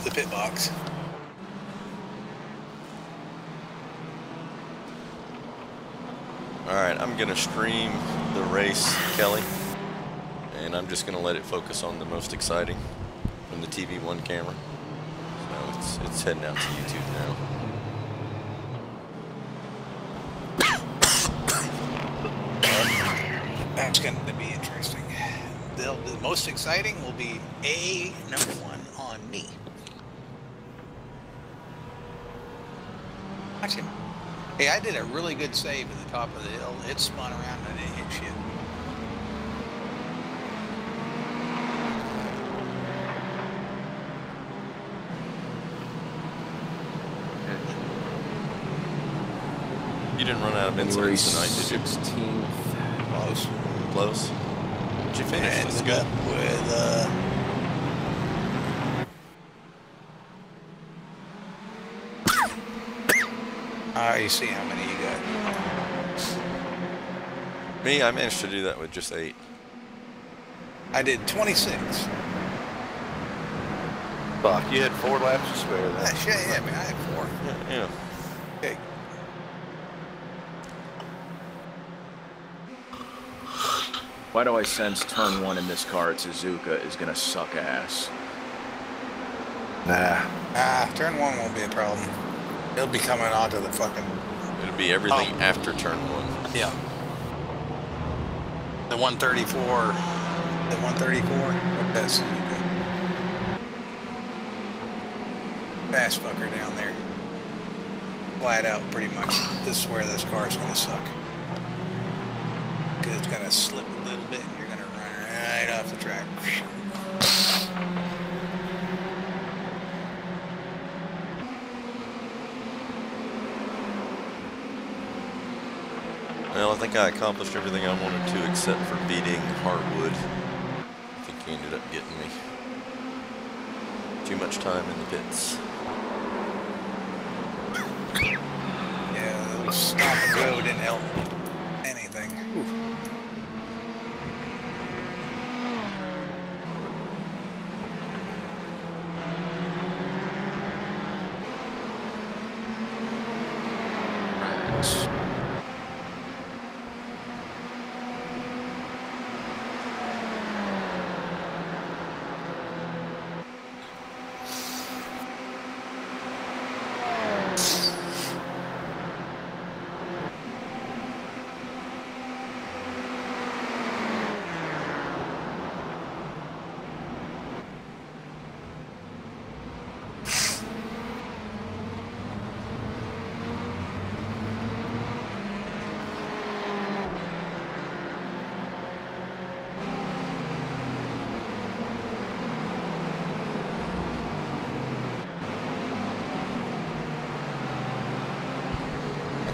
the pit box. All right, I'm gonna stream the race, Kelly, and I'm just gonna let it focus on the most exciting from the TV1 camera. So it's heading out to YouTube now. That's going to be interesting. The most exciting will be number 1 on me. Watch him. Hey, I did a really good save at the top of the hill. It spun around and it hit shit. You didn't run out of incidents tonight, did you? 16th. Close. Close. What'd you finish? That's good. With you see how many you got. Me, I managed to do that with just 8. I did 26. Fuck, you had 4 laps to spare then. Shit, yeah, man, I had 4. Yeah. Okay. Why do I sense turn 1 in this car at Suzuka is gonna suck ass? Nah. Turn 1 won't be a problem. It'll be coming onto the fucking... It'll be everything after turn 1. Yeah. The 134. The 134? What that Suzuka? Fast fucker down there. Flat out, pretty much. This is where this car's gonna suck. Because it's gonna slip a little bit and you're gonna run right off the track. Well, I think I accomplished everything I wanted to except for beating Hartwood. I think he ended up getting me. Too much time in the pits. Yeah, the stop and go didn't help anything.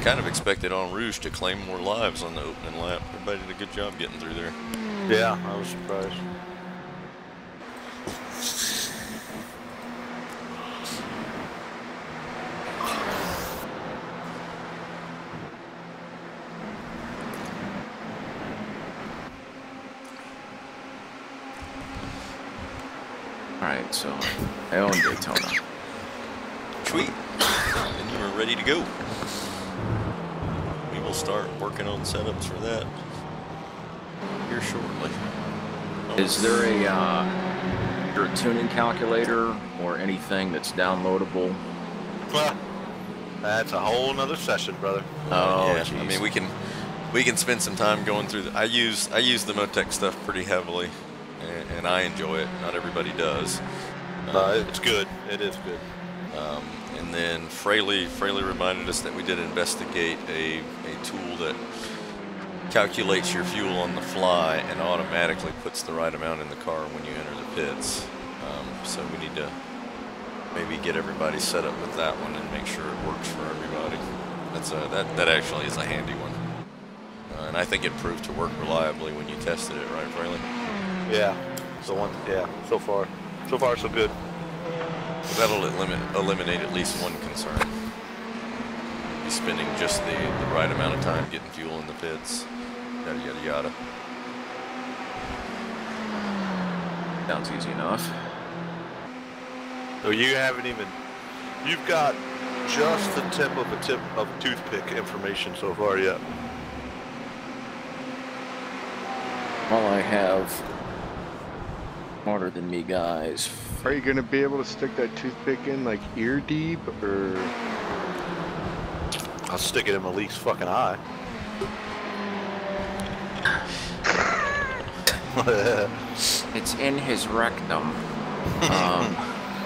Kind of expected En Rouge to claim more lives on the opening lap. Everybody did a good job getting through there. Yeah, I was surprised. Alright, so I own Daytona. Sweet. And you are ready to go. We will start working on setups for that here shortly. Is there a tuning calculator or anything that's downloadable? Well, that's a whole nother session, brother. Oh, yeah. geez. I mean, we can spend some time going through. I use the Motec stuff pretty heavily, and I enjoy it. Not everybody does. It's good. It is good. And then Fraley reminded us that we did investigate a tool that calculates your fuel on the fly and automatically puts the right amount in the car when you enter the pits. So we need to maybe get everybody set up with that one and make sure it works for everybody. That actually is a handy one. And I think it proved to work reliably when you tested it, right, Fraley? Yeah. So far so good. So that'll eliminate at least one concern. Be spending just the right amount of time getting fuel in the pits. Yada yada yada. Sounds easy enough. So you haven't even. You've got just the tip of a toothpick information so far yet. Well, I have smarter than me guys. Are you going to be able to stick that toothpick in like ear deep, or? I'll stick it in Malik's fucking eye. It's in his rectum.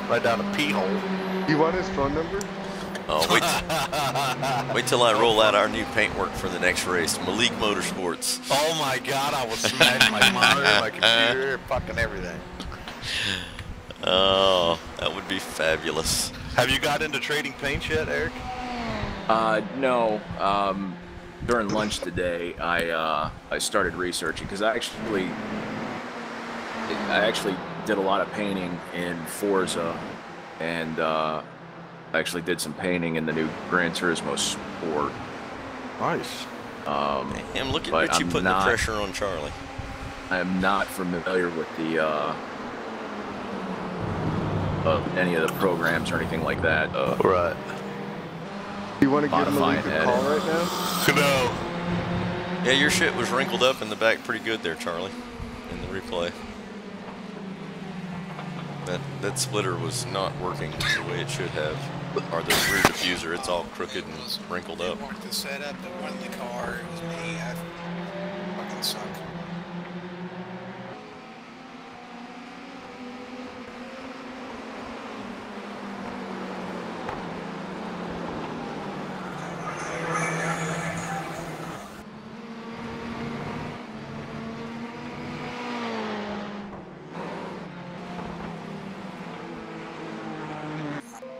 Right down the pee hole. You want his phone number? Oh, wait till I roll out our new paintwork for the next race, Malik Motorsports. Oh my god, I will smash my monitor, my computer, fucking everything. Oh, that would be fabulous. Have you got into trading paints yet, Eric? No. During lunch today, I started researching because I actually did a lot of painting in Forza, and I actually did some painting in the new Gran Turismo Sport. Nice. Damn, look at you putting the pressure on Charlie. I am not familiar with the any of the programs or anything like that. Right. You want to give Malik Modifying a call right now? No. Yeah, your shit was wrinkled up in the back pretty good there, Charlie, in the replay. That splitter was not working the way it should have. Or the rear diffuser, it's all crooked and wrinkled up. Mark the setup that won the car. It was me. I fucking suck.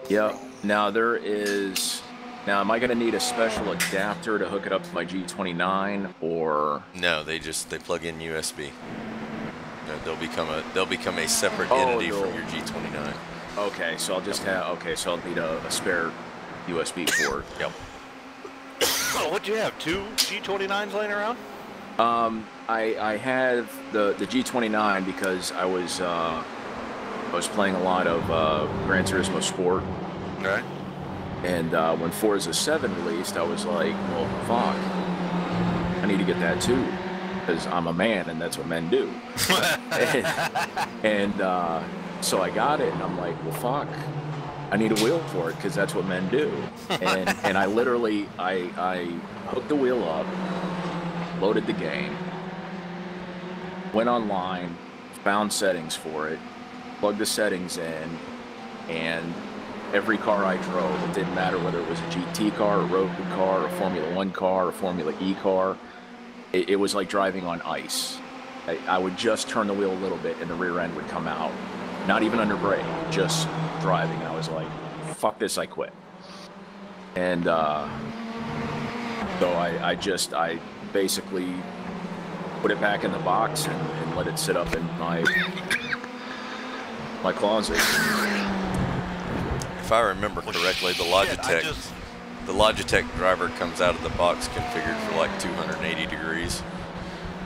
Yep. Now am I going to need a special adapter to hook it up to my G29, or? No, they plug in USB. They'll become a separate entity from your G29. Okay, so I'll just so I'll need a spare USB port. Yep. Oh, what'd you have? 2 G29s laying around? I have the G29 because I was playing a lot of Gran Turismo Sport. Right. And when Forza 7 released, I was like, well, fuck, I need to get that too, because I'm a man and that's what men do. and so I got it, and I'm like, well, fuck, I need a wheel for it because that's what men do. And I literally, I hooked the wheel up, loaded the game, went online, found settings for it, plugged the settings in, and every car I drove, it didn't matter whether it was a GT car, a road car, a Formula 1 car, a Formula E car, it was like driving on ice. I would just turn the wheel a little bit and the rear end would come out. Not even under brake, just driving. And I was like, fuck this, I quit. And so I basically put it back in the box and let it sit up in my closet. If I remember correctly, the Logitech driver comes out of the box configured for like 280 degrees.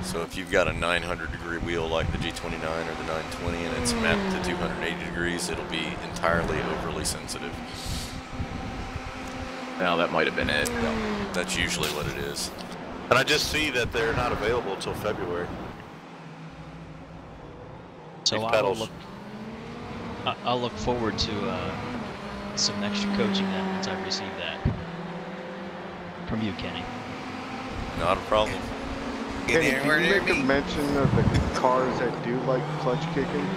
So if you've got a 900 degree wheel like the G29 or the 920 and it's mapped to 280 degrees, it'll be entirely overly sensitive. Now that might have been it. Yeah, that's usually what it is. And I just see that they're not available until February. So I'll look forward to some extra coaching then once I receive that from you, Kenny. Not a problem. Get Kenny, anywhere can you near make a me. mention of the cars that do like clutch kicking?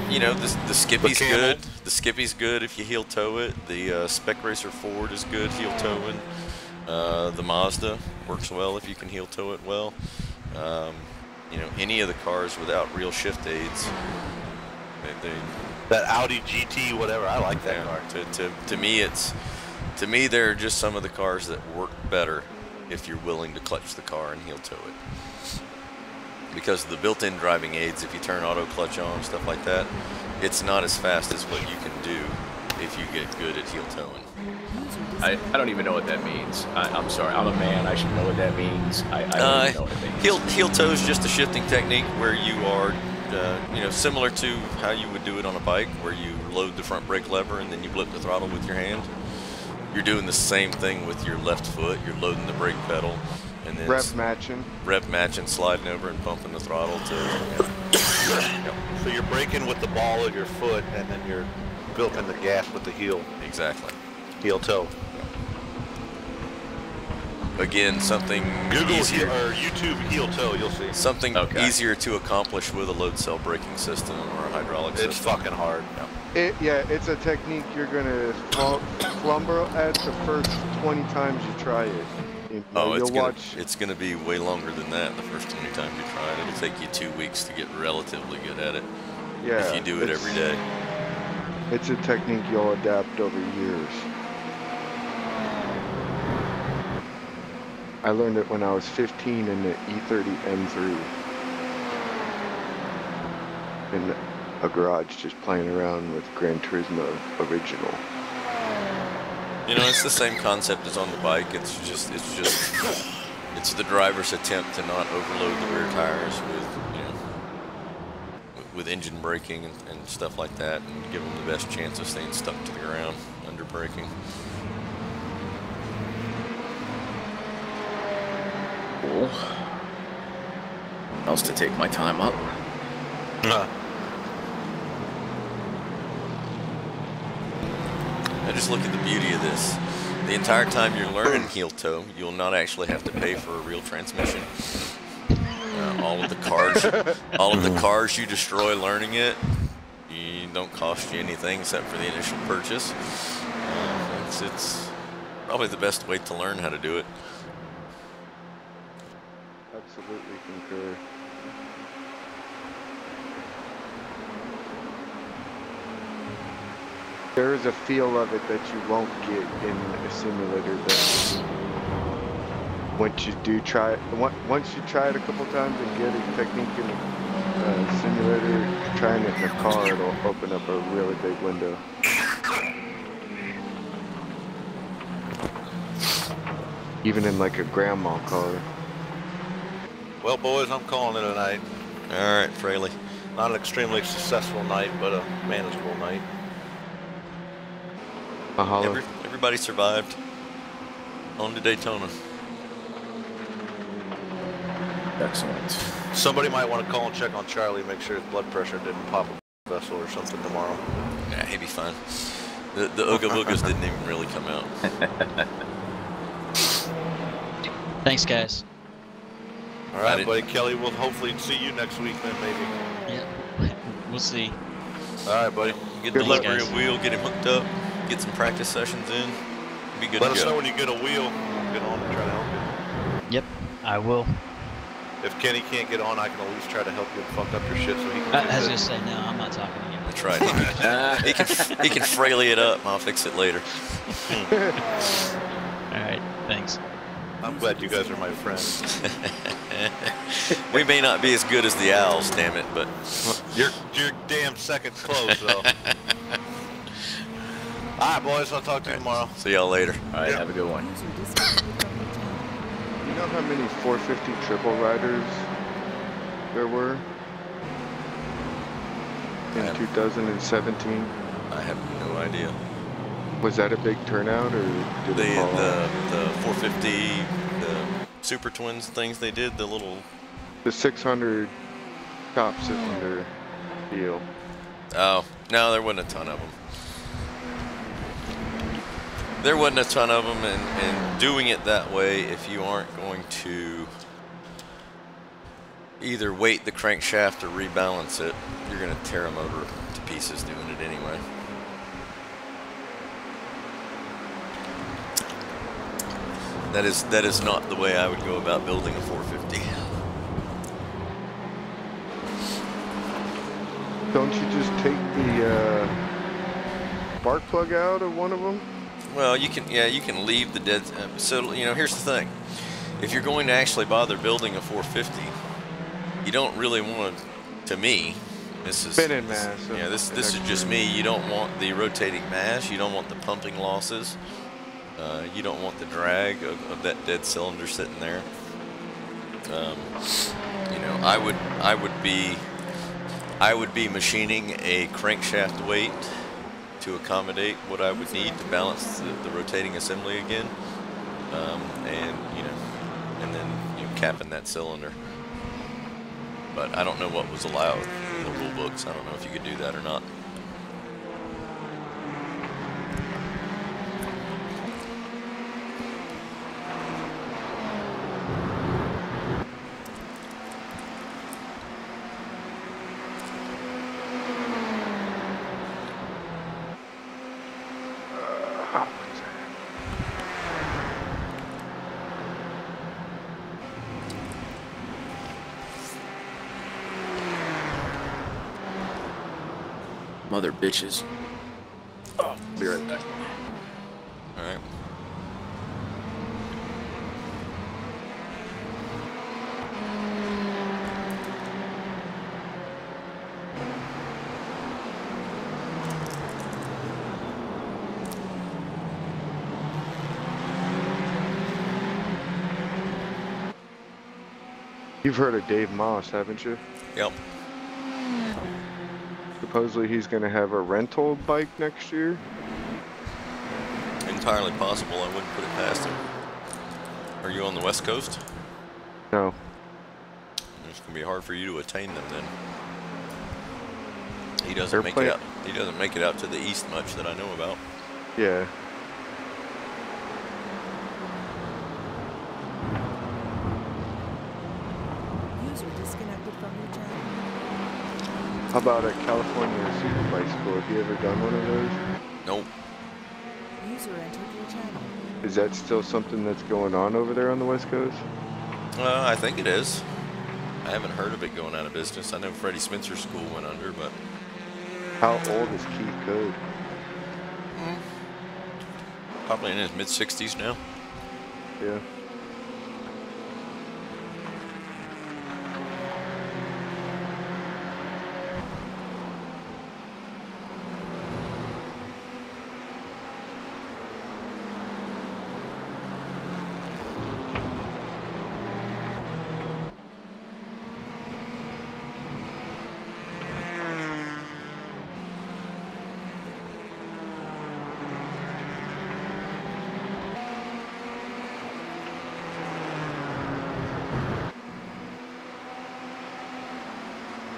You know, the Skippy's The Camel. good. The Skippy's good if you heel toe it. The Spec Racer Ford is good heel towing. The Mazda works well if you can heel toe it well. You know, any of the cars without real shift aids, That Audi GT, whatever, I like that car. To me, they're just some of the cars that work better if you're willing to clutch the car and heel toe it. Because of the built-in driving aids, if you turn auto clutch on, stuff like that, it's not as fast as what you can do if you get good at heel towing. I don't even know what that means. I'm sorry, I'm a man, I should know what that means. I don't even know what it means. Heel toe is just a shifting technique where you are you know, similar to how you would do it on a bike, where you load the front brake lever and then you blip the throttle with your hand. You're doing the same thing with your left foot. You're loading the brake pedal and then Rev matching, sliding over and pumping the throttle to. You know. So you're braking with the ball of your foot, and then you're building the gas with the heel. Exactly. Heel toe. Again, something Google easier. or YouTube heel toe, you'll see. Something Okay. easier to accomplish with a load cell braking system or a hydraulic system. It's fucking hard. It's a technique you're gonna flumber at the first 20 times you try it. Oh, You'll it's gonna be way longer than that the first 20 times you try it. It'll take you 2 weeks to get relatively good at it. Yeah, If you do it every day. It's a technique you'll adapt over years. I learned it when I was 15 in the E30 M3. In a garage just playing around with Gran Turismo Original. You know, it's the same concept as on the bike. It's the driver's attempt to not overload the rear tires with, you know, with engine braking and stuff like that, and give them the best chance of staying stuck to the ground under braking. Cool. Else to take my time up. Now just look at the beauty of this. The entire time you're learning heel toe, you'll not actually have to pay for a real transmission. All of the cars you destroy learning it, you don't cost you anything except for the initial purchase. It's probably the best way to learn how to do it. Absolutely concur. There is a feel of it that you won't get in a simulator. That once you do try it, once you try it a couple times and get a technique in a simulator, trying it in a car, it'll open up a really big window. Even in like a grandma car. Well, boys, I'm calling it a night. All right, Fraley. Not an extremely successful night, but a manageable night. Mahalo. Everybody survived. On to Daytona. Excellent. Somebody might want to call and check on Charlie, make sure his blood pressure didn't pop a vessel or something tomorrow. Yeah, he'd be fine. The Ooga Boogas didn't even really come out. Thanks, guys. All right, buddy. Kelly, we'll hopefully see you next week then, maybe. Yeah, we'll see. All right, buddy. Get Good luck, delivery guys. of wheel, get him hooked up, get some practice sessions in. Be good Let to us go. know when you get a wheel. Get on and try to help Yep, I will. you. If Kenny can't get on, I can at least try to help you fuck up your shit so he can I fix was it. gonna say no. I'm not talking to you. That's right. He can Fraley it up. I'll fix it later. All right, thanks. I'm glad you guys are my friends. We may not be as good as the Owls, damn it, but You're damn second close, though. All right, boys. I'll talk to you tomorrow. see y'all later. All right, Yeah. have a good one. You know how many 450 triple riders there were in 2017? I have no idea. Was that a big turnout, or did it fall off? The 450, the Super Twins things they did, the little. The 600 top cylinder deal? Oh no, there wasn't a ton of them. There wasn't a ton of them, and doing it that way, if you aren't going to either weight the crankshaft or rebalance it, you're going to tear a motor to pieces doing it anyway. That is not the way I would go about building a 450. Don't you just take the spark plug out of one of them? Well, you can leave the dead. So here's the thing: if you're going to actually bother building a 450, you don't really want to me. This is Spinning mass. Yeah, this is just me. You don't want the rotating mass. You don't want the pumping losses. You don't want the drag of that dead cylinder sitting there. I would be I would be machining a crankshaft weight to accommodate what I would need to balance the rotating assembly again, and then capping that cylinder. But I don't know what was allowed in the rule books. I don't know if you could do that or not. Mother bitches. Oh, be right back. All right. You've heard of Dave Moss, haven't you? Yep. Supposedly he's going to have a rental bike next year. Entirely possible. I wouldn't put it past him. Are you on the West Coast? No. It's gonna be hard for you to attain them then. He doesn't They're make it out. He doesn't make it out to the east much that I know about. Yeah. User disconnected from your channel. How about a California super bicycle? Have you ever done one of those? Nope. User entered your channel. Is that still something that's going on over there on the West Coast? I think it is. I haven't heard of it going out of business. I know Freddie Spencer's school went under, but How old is Keith Code? probably in his mid-60s now. Yeah.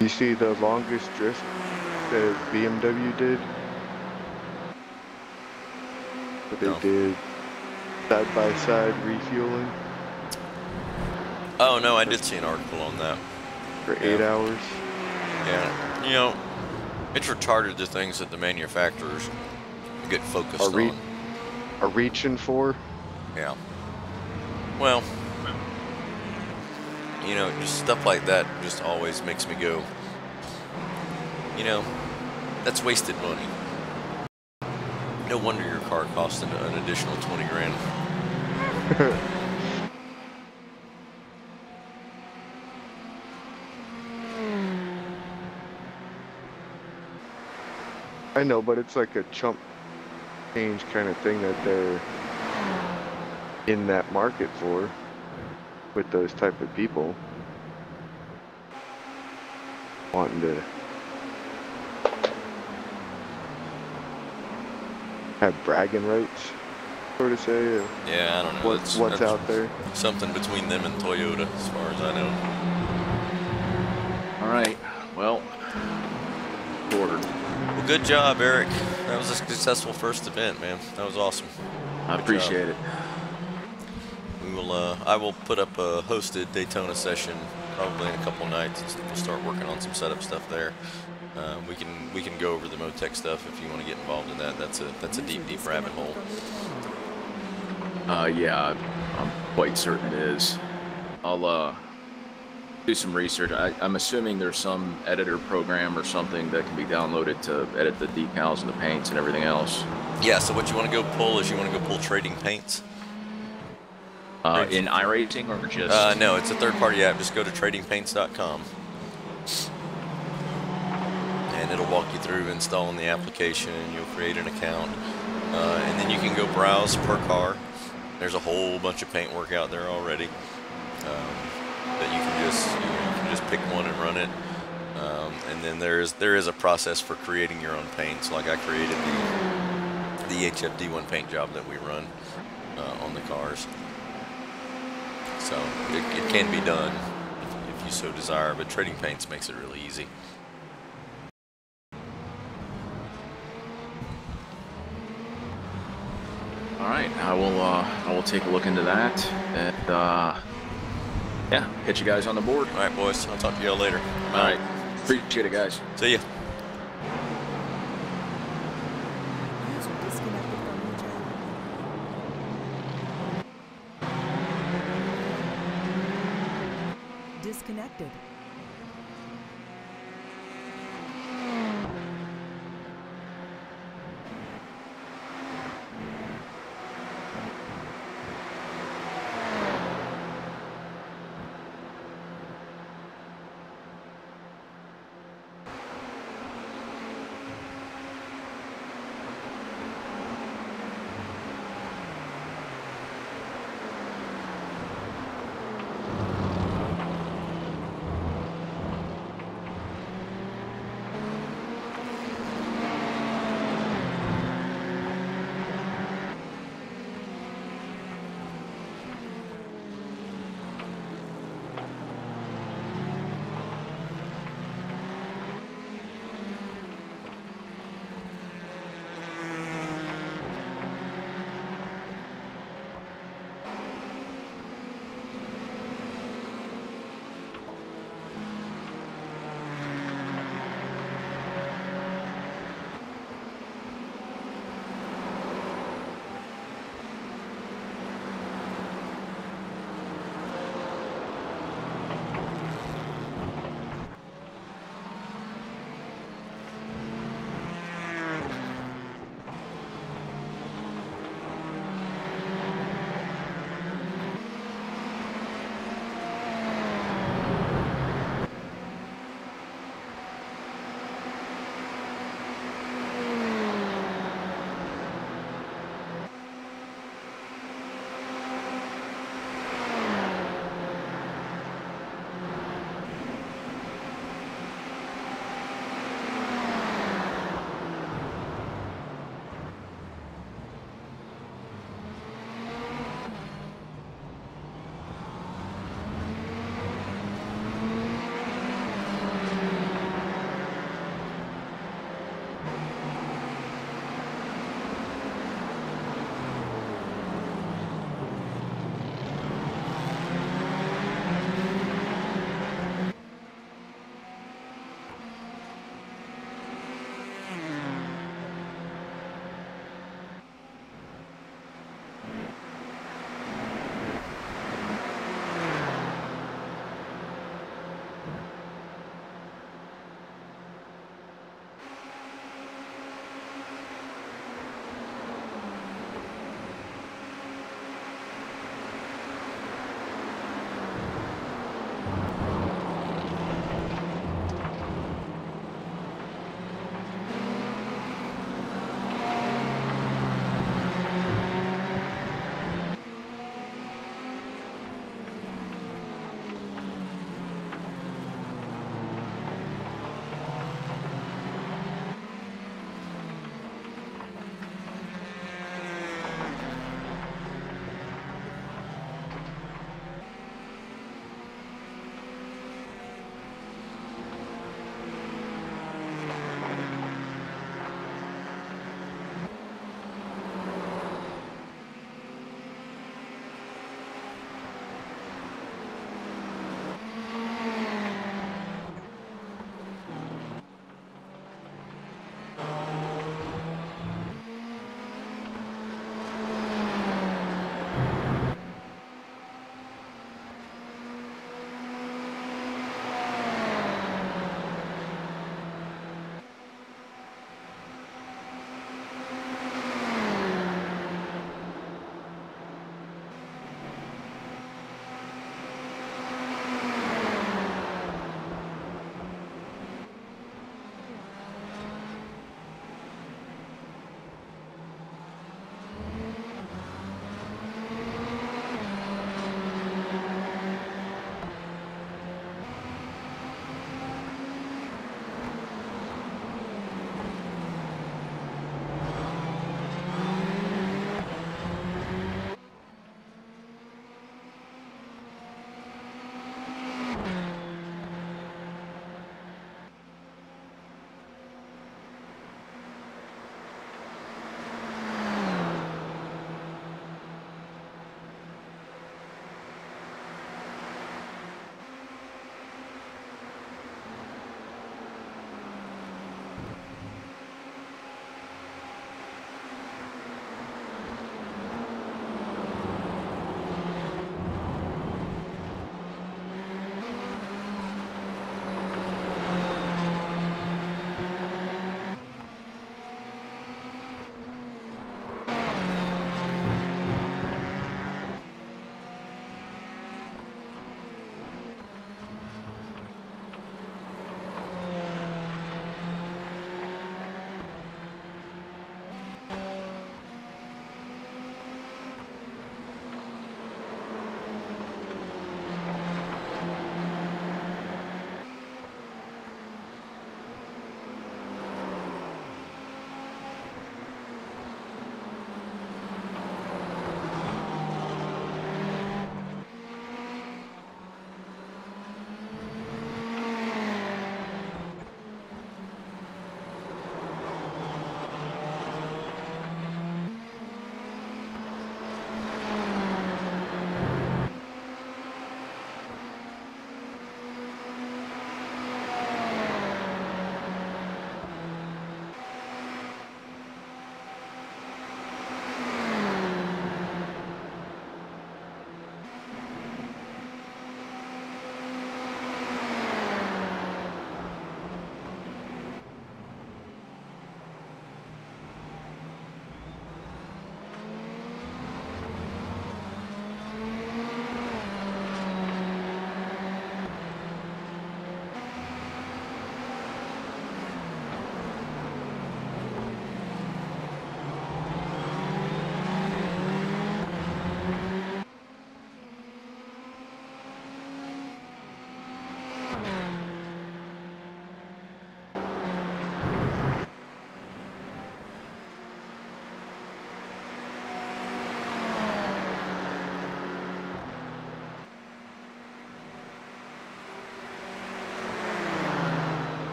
You see the longest drift that BMW did? What they No. did side-by-side refueling Oh no, I did see an article on that. for 8 hours. Yeah, it's retarded the things that the manufacturers get focused on. Are reaching for. Yeah. Well, just stuff like that just always makes me go, that's wasted money. No wonder your car cost an additional 20 grand. I know, but it's like a chump change kind of thing that they're in that market for, with those type of people wanting to have bragging rights, sort of say. Yeah, I don't know. What's That's out there? something between them and Toyota, as far as I know. All right. Well, ordered. Well, good job, Eric. That was a successful first event, man. That was awesome. I appreciate it. We will. I will put up a hosted Daytona session probably in a couple nights. We'll start working on some setup stuff there. We can go over the Motec stuff if you want to get involved in that. That's a deep rabbit hole. Yeah, I'm quite certain it is. I'll do some research. I'm assuming there's some editor program or something that can be downloaded to edit the decals and the paints and everything else. Yeah. So what you want to go pull is you want to go pull Trading Paints. In iRacing or just? No, it's a third-party app. Just go to tradingpaints.com. And it'll walk you through installing the application. You'll create an account. And then you can go browse per car. There's a whole bunch of paint work out there already. That you can just pick one and run it. And then there is a process for creating your own paints. Like I created the HFD1 paint job that we run on the cars. So it can be done if you so desire, but trading paints makes it really easy. All right, I will take a look into that, and yeah, hit you guys on the board. All right, boys. I'll talk to y'all later. All right, appreciate it, guys. See ya. User disconnected from your channel. Disconnected.